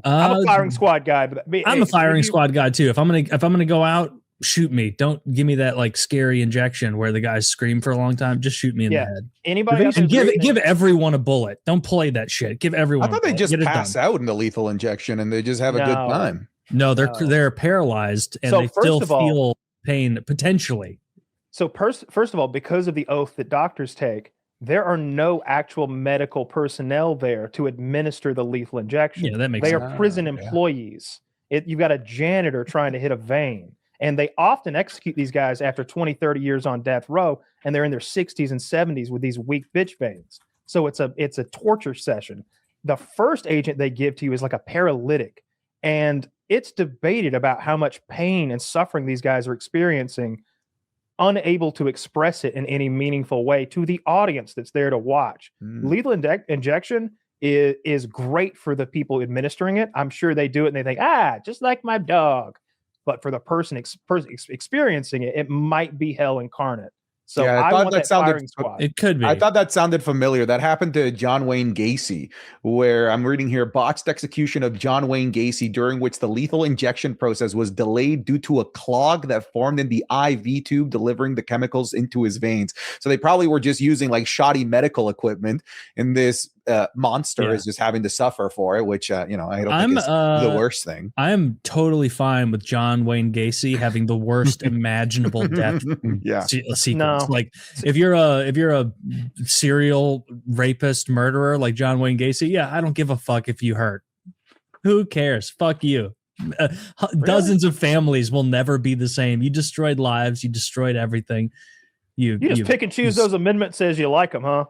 I'm a firing squad guy, but I'm a firing squad guy too. If I'm gonna go out, shoot me. Don't give me that like scary injection where the guys scream for a long time. Just shoot me in the head. Anybody else give everyone a bullet. Don't play that shit. Give everyone. I thought they just pass out in the lethal injection and they just have a good time. No, they're paralyzed and they still feel pain potentially. So first of all, because of the oath that doctors take, there are no actual medical personnel there to administer the lethal injection. Yeah, that makes sense. They are prison employees. You've got a janitor trying to hit a vein. And they often execute these guys after 20, 30 years on death row, and they're in their 60s and 70s with these weak bitch veins. So it's a torture session. The first agent they give to you is like a paralytic. And it's debated about how much pain and suffering these guys are experiencing, unable to express it in any meaningful way to the audience that's there to watch. Lethal injection is great for the people administering it. I'm sure they do it and they think, just like my dog. But for the person experiencing it, it might be hell incarnate. So yeah, I thought that sounded. It could be. I thought that sounded familiar. That happened to John Wayne Gacy, where I'm reading here: botched execution of John Wayne Gacy, during which the lethal injection process was delayed due to a clog that formed in the IV tube delivering the chemicals into his veins. So they probably were just using like shoddy medical equipment, and this monster is just having to suffer for it, which I don't think is the worst thing. I am totally fine with John Wayne Gacy having the worst imaginable death sequence. No. Like if you're a serial rapist murderer like John Wayne Gacy, I don't give a fuck if you hurt. Who cares? Fuck you. Dozens of families will never be the same. You destroyed lives. You destroyed everything. You just pick and choose those amendments as you like them, huh?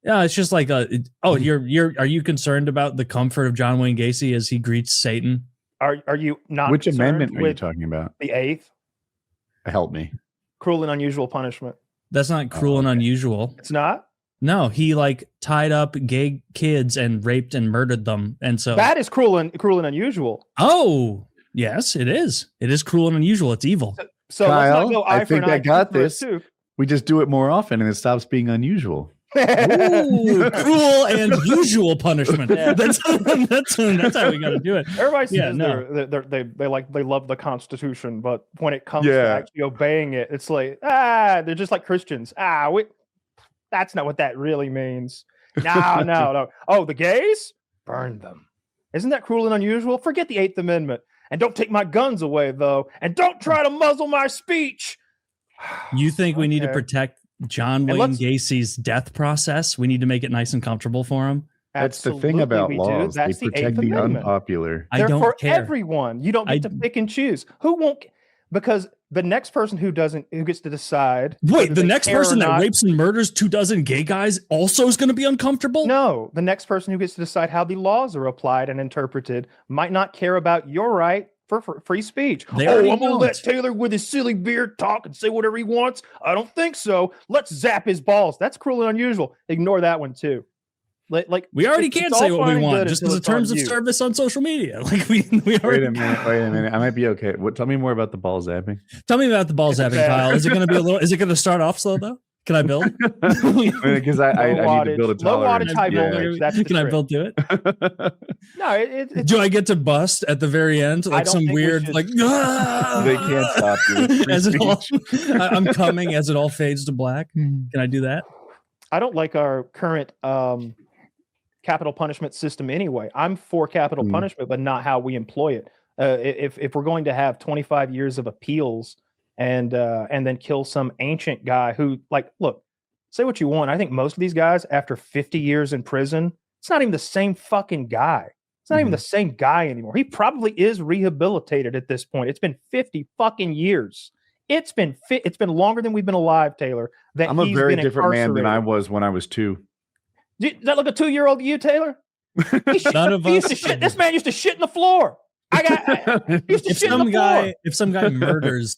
Yeah, it's just like are you concerned about the comfort of John Wayne Gacy as he greets Satan? Are you not? Which amendment are you talking about? The 8th. Help me. Cruel and unusual punishment. That's not cruel and unusual. It's not? No, he like tied up gay kids and raped and murdered them. And so that is cruel and unusual. Oh, yes, it is. It is cruel and unusual. It's evil. So Kyle, let's not go I think I got this. We just do it more often and it stops being unusual. Ooh, cruel and usual punishment. That's how we got to do it. Everybody says they love the Constitution, but when it comes to actually obeying it, it's like they're just like Christians. That's not what that really means. No. Oh, the gays? Burn them. Isn't that cruel and unusual? Forget the 8th Amendment. And don't take my guns away, though. And don't try to muzzle my speech. You think we need to protect John Wayne Gacy's death process? We need to make it nice and comfortable for him. That's the thing about laws. They protect the unpopular. They're for everyone. You don't get to pick and choose. Who won't? Because the next person who gets to decide. Wait, the next person that rapes and murders 24 gay guys also is going to be uncomfortable? No, the next person who gets to decide how the laws are applied and interpreted might not care about your right for free speech. I'm going to let Taylor with his silly beard talk and say whatever he wants. I don't think so. Let's zap his balls. That's cruel and unusual. Ignore that one too. Like we already can't say what we want just as a terms of service on social media. Like we already. Wait a minute. I might be okay. Tell me more about the ball zapping. Tell me about the ball zapping, Kyle. Is it going to be is it going to start off slow though? Can I build? Because I need to build a tolerance. Low wattage, high voltage. Can I build to it? No. Do I get to bust at the very end? Like some weird, like, they can't stop you. As it all, I'm coming as it all fades to black. Can I do that? I don't like our current capital punishment system anyway. I'm for capital punishment, but not how we employ it. If we're going to have 25 years of appeals and then kill some ancient guy who, like, look, say what you want. I think most of these guys, after 50 years in prison, it's not even the same fucking guy. It's not even the same guy anymore. He probably is rehabilitated at this point. It's been 50 fucking years. It's been longer than we've been alive, Taylor. I'm a very different man than I was when I was 2. Does that look a 2-year-old to you, Taylor? None of us. This man used to shit in the floor. If some guy murders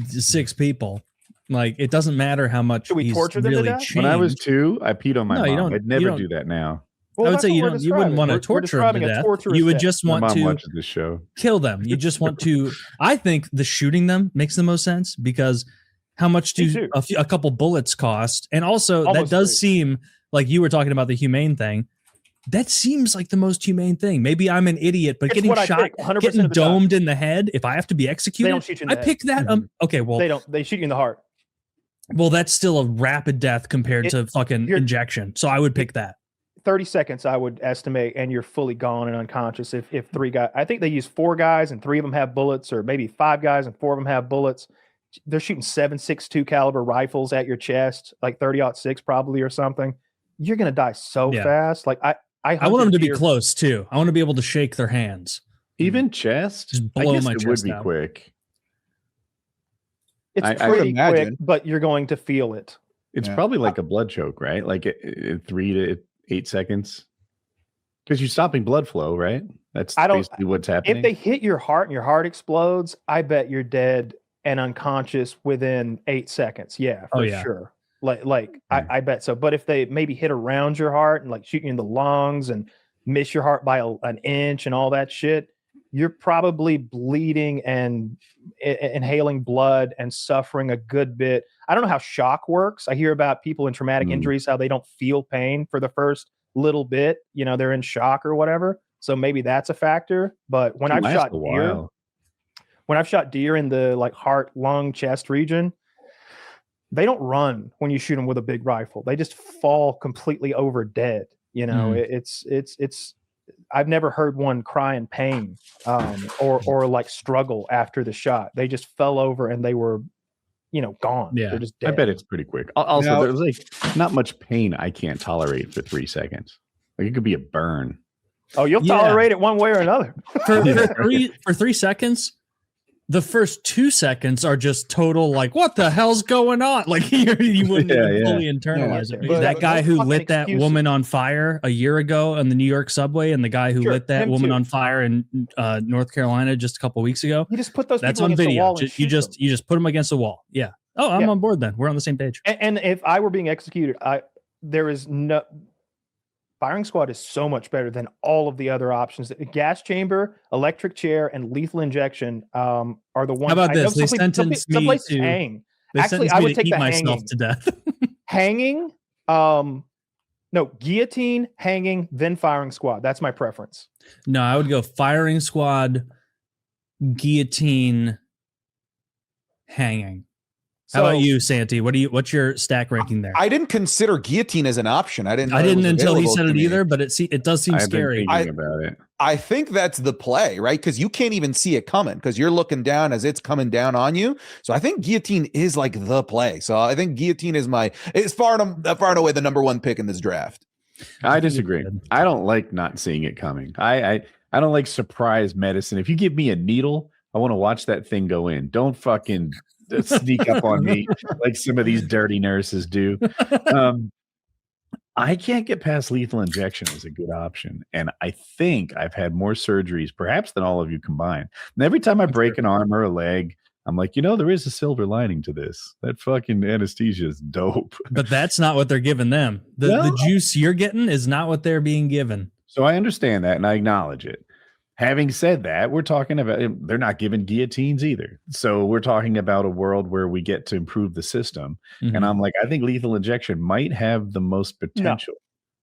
6 people, like, it doesn't matter how much we torture them really to death? changed. When I was 2, I peed on my mom. I'd never do that now. Well, I would say you wouldn't want to torture them to death. You would just want to kill them. You just want to. I think the shooting them makes the most sense, because how much do a couple bullets cost? And also, that does seem like you were talking about the humane thing. that seems like the most humane thing. Maybe I'm an idiot, but It's getting what I shot, pick 100% getting of the time. domed in the head, if I have to be executed, They don't shoot you in the I head. pick that. Okay, well, They don't. They shoot you in the heart. well, that's still a rapid death compared to fucking you're- injection. So I would pick that. 30 seconds, I would estimate, and you're fully gone and unconscious. If 3 guys, I think they use 4 guys and 3 of them have bullets, or maybe 5 guys and 4 of them have bullets. They're shooting 7.62 caliber rifles at your chest, like 30-06 probably or something. You're gonna die so fast. Like I want them to be close too. I want to be able to shake their hands. Even chest? Just blow I guess my it chest would be out. quick. It's I would pretty quick, imagine. but you're going to feel it. It's probably like a blood choke, right? Like 3 to 8 seconds. Because you're stopping blood flow, right? That's basically what's happening. If they hit your heart and your heart explodes, I bet you're dead and unconscious within 8 seconds. Yeah, for sure. I bet so. But if they maybe hit around your heart and like shoot you in the lungs and miss your heart by an inch and all that shit, you're probably bleeding and inhaling blood and suffering a good bit. I don't know how shock works. I hear about people in traumatic injuries, how they don't feel pain for the first little bit. You know, they're in shock or whatever. So maybe that's a factor. But when I've shot deer, when I've shot deer in the like heart, lung, chest region, they don't run when you shoot them with a big rifle. They just fall completely over dead. You know, it's I've never heard one cry in pain or like struggle after the shot. They just fell over and they were, you know, gone. Yeah. They're just dead. I bet it's pretty quick. Also, there's like not much pain I can't tolerate for 3 seconds. Like it could be a burn. Oh, you'll tolerate it one way or another. For 3 seconds, the first 2 seconds are just total like, what the hell's going on? Like you wouldn't even fully internalize it. But that guy who lit that excuses. woman on fire a year ago on the New York subway, and the guy who lit that woman on fire in North Carolina just a couple weeks ago. You just put those That's people on against the video. wall and You shoot them. just put them against the wall. Yeah. Oh, I'm on board then. We're on the same page. And if I were being executed, there is no firing squad is so much better than all of the other options. Gas chamber, electric chair, and lethal injection are the ones. How about this? They some sentenced me places to hang. They Actually, sentenced I me would to take eat the myself hanging. to death. Hanging, no, guillotine, hanging, then firing squad. That's my preference. No, I would go firing squad, guillotine, hanging. How about you, Santi? What's your stack ranking there? I didn't consider guillotine as an option. I didn't until he said to it me. either, but it does seem scary. I've been thinking about it. I think that's the play, right? Because you can't even see it coming because you're looking down as it's coming down on you. So I think guillotine is like the play. So I think guillotine is it's far and away the number 1 pick in this draft. I disagree. I don't like not seeing it coming. I don't like surprise medicine. If you give me a needle, I want to watch that thing go in. Don't fucking sneak up on me like some of these dirty nurses do. I can't get past lethal injection as a good option. And I think I've had more surgeries, perhaps than all of you combined. And every time I break an arm or a leg, I'm like, there is a silver lining to this. That fucking anesthesia is dope. But that's not what they're giving them. The juice you're getting is not what they're being given. So I understand that and I acknowledge it. Having said that, we're talking about they're not giving guillotines either. So we're talking about a world where we get to improve the system. Mm-hmm. And I'm like, I think lethal injection might have the most potential.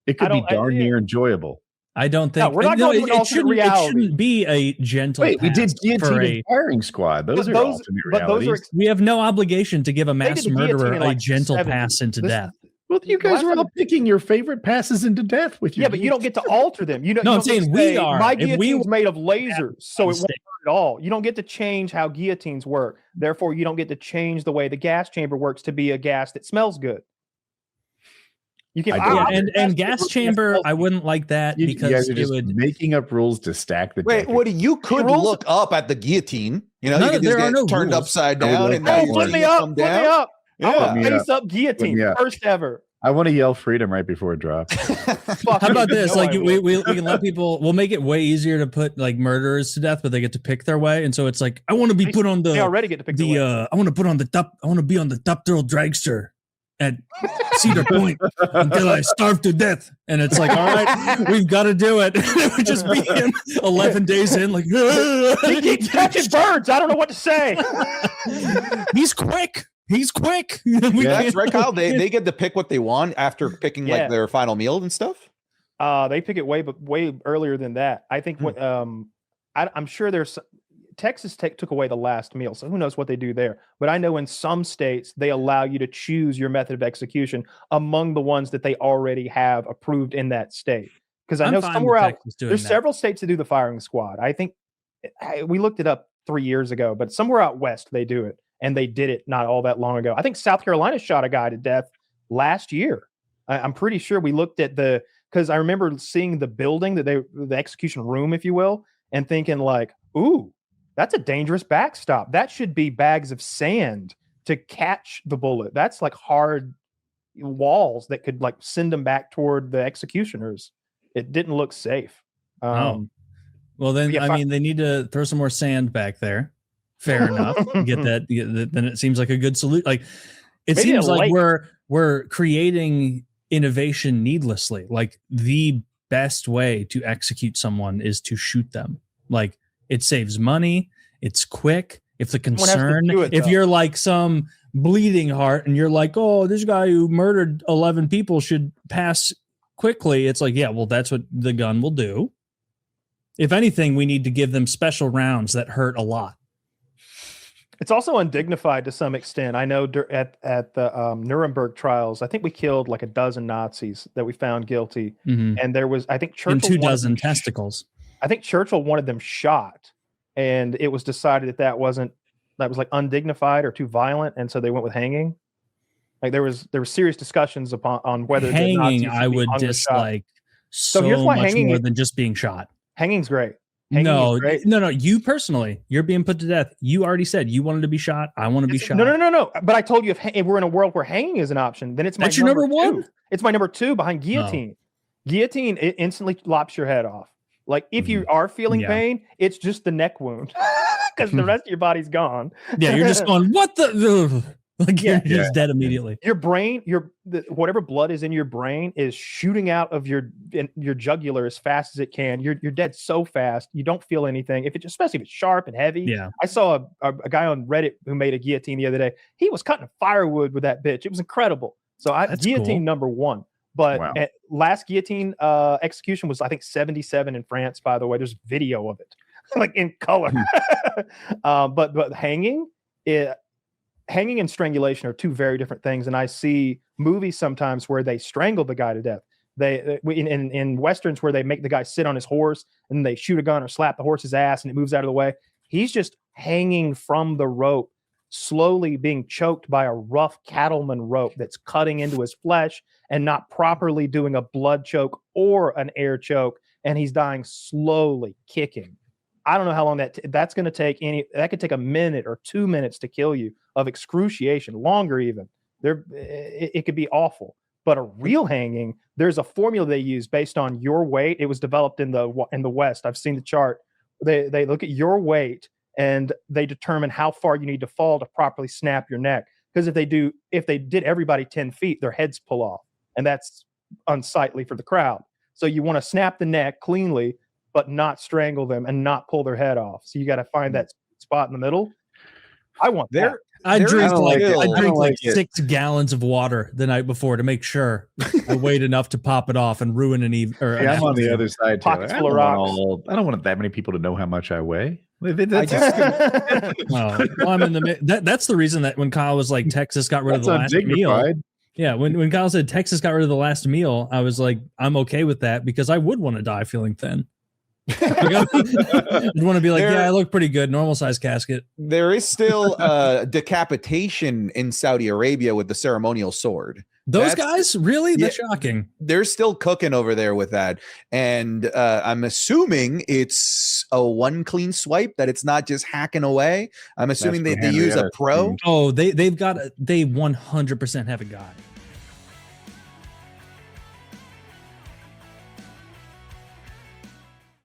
It could be darn near enjoyable. I don't think we're not going to it shouldn't be a gentle Wait, we did guillotine firing squad. Those are alternate realities. We have no obligation to give a mass murderer a gentle pass into death. Well, you guys are all picking your favorite passes into death with your but you don't get to alter them. You don't. No, I'm saying we are. My guillotine's made of lasers, so it won't hurt at all. You don't get to change how guillotines work. Therefore, you don't get to change the way the gas chamber works to be a gas that smells good. You can, and gas chamber. I wouldn't like that because you guys are just it would making up rules to stack the. Wait, Woody, you could look up at the guillotine. You know, No, you can there just are get no turned rules. upside down and now Hey, you're put seeing me it up. come Put me down. up. I Yeah. want face up guillotine first ever. I want to yell freedom right before it drops. How about this? Like we can let people. We'll make it way easier to put like murderers to death, but they get to pick their way. And so it's like I want to be put on the. They already get to pick the. I want to put on the top. I want to be on the top thrill dragster at Cedar Point until I starve to death. And it's like, all right, we've got to do it. It would just be him 11 days in, like he keeps catching birds. I don't know what to say. He's quick. He's quick. That's right, Kyle. They get to pick what they want after picking like their final meal and stuff. They pick it way earlier than that. I think what I'm sure there's Texas took away the last meal, so who knows what they do there. But I know in some states they allow you to choose your method of execution among the ones that they already have approved in that state. Because I know somewhere out there's several states that do the firing squad. I think we looked it up 3 years ago, but somewhere out west they do it, and they did it not all that long ago. I think South Carolina shot a guy to death last year. I'm pretty sure we looked at because I remember seeing the building the execution room, if you will, and thinking like, ooh, that's a dangerous backstop. That should be bags of sand to catch the bullet. That's like hard walls that could like send them back toward the executioners. It didn't look safe. Well, then I mean, they need to throw some more sand back there. Fair enough. Get that. Then it seems like a good solution. Like it maybe seems like we're creating innovation needlessly. Like the best way to execute someone is to shoot them. Like it saves money. It's quick. If the concern, if you're like some bleeding heart and you're like, oh, this guy who murdered 11 people should pass quickly. It's like, yeah, well, that's what the gun will do. If anything, we need to give them special rounds that hurt a lot. It's also undignified to some extent. I know at the Nuremberg trials, I think we killed like a dozen Nazis that we found guilty. And there was, I think, Churchill and 2 dozen testicles. I think Churchill wanted them shot, and it was decided that was like undignified or too violent, and so they went with hanging. Like there was serious discussions on whether hanging I would dislike so here's why much more than just being shot. Hanging's great. No. You personally, you're being put to death. You already said you wanted to be shot. I want to be shot. No. But I told you if we're in a world where hanging is an option, then it's my number one. It's my number 2 behind guillotine. Guillotine, it instantly lops your head off. Like if you are feeling pain, it's just the neck wound because the rest of your body's gone. Yeah, you're just going, what the? Like you're just dead immediately. Your brain, whatever blood is in your brain is shooting out of your jugular as fast as it can. You're dead so fast you don't feel anything. Especially if it's sharp and heavy. Yeah. I saw a guy on Reddit who made a guillotine the other day. He was cutting firewood with that bitch. It was incredible. So guillotine cool. Number 1. But last guillotine execution was I think 77 in France. By the way, there's video of it, like in color. But hanging. Hanging and strangulation are 2 very different things, and I see movies sometimes where they strangle the guy to death. In westerns where they make the guy sit on his horse and they shoot a gun or slap the horse's ass and it moves out of the way. He's just hanging from the rope, slowly being choked by a rough cattleman rope that's cutting into his flesh and not properly doing a blood choke or an air choke, and he's dying slowly, kicking. I don't know how long that's going to take. That could take a minute or 2 minutes to kill you of excruciation, longer even. It could be awful. But a real hanging, there's a formula they use based on your weight. It was developed in the West. I've seen the chart. They look at your weight and they determine how far you need to fall to properly snap your neck. Because if they did everybody 10 feet, their heads pull off, and that's unsightly for the crowd. So you want to snap the neck cleanly, but not strangle them and not pull their head off. So you got to find that spot in the middle. I want that. I drink like 6 gallons of water the night before to make sure I weighed enough to pop it off and ruin an even. I'm on the other side. Pockets full of rocks. I don't want that many people to know how much I weigh. I'm in the. That's the reason that when Kyle was like Texas got rid of the last meal. Yeah, when Kyle said Texas got rid of the last meal, I was like, I'm okay with that because I would want to die feeling thin. I'd want to be like, I look pretty good, normal size casket. There is still decapitation in Saudi Arabia with the ceremonial sword. Those guys, really? That's shocking. They're still cooking over there with that, and I'm assuming it's a one clean swipe, that it's not just hacking away. I'm assuming they use a pro. Oh, they 100% have a guy.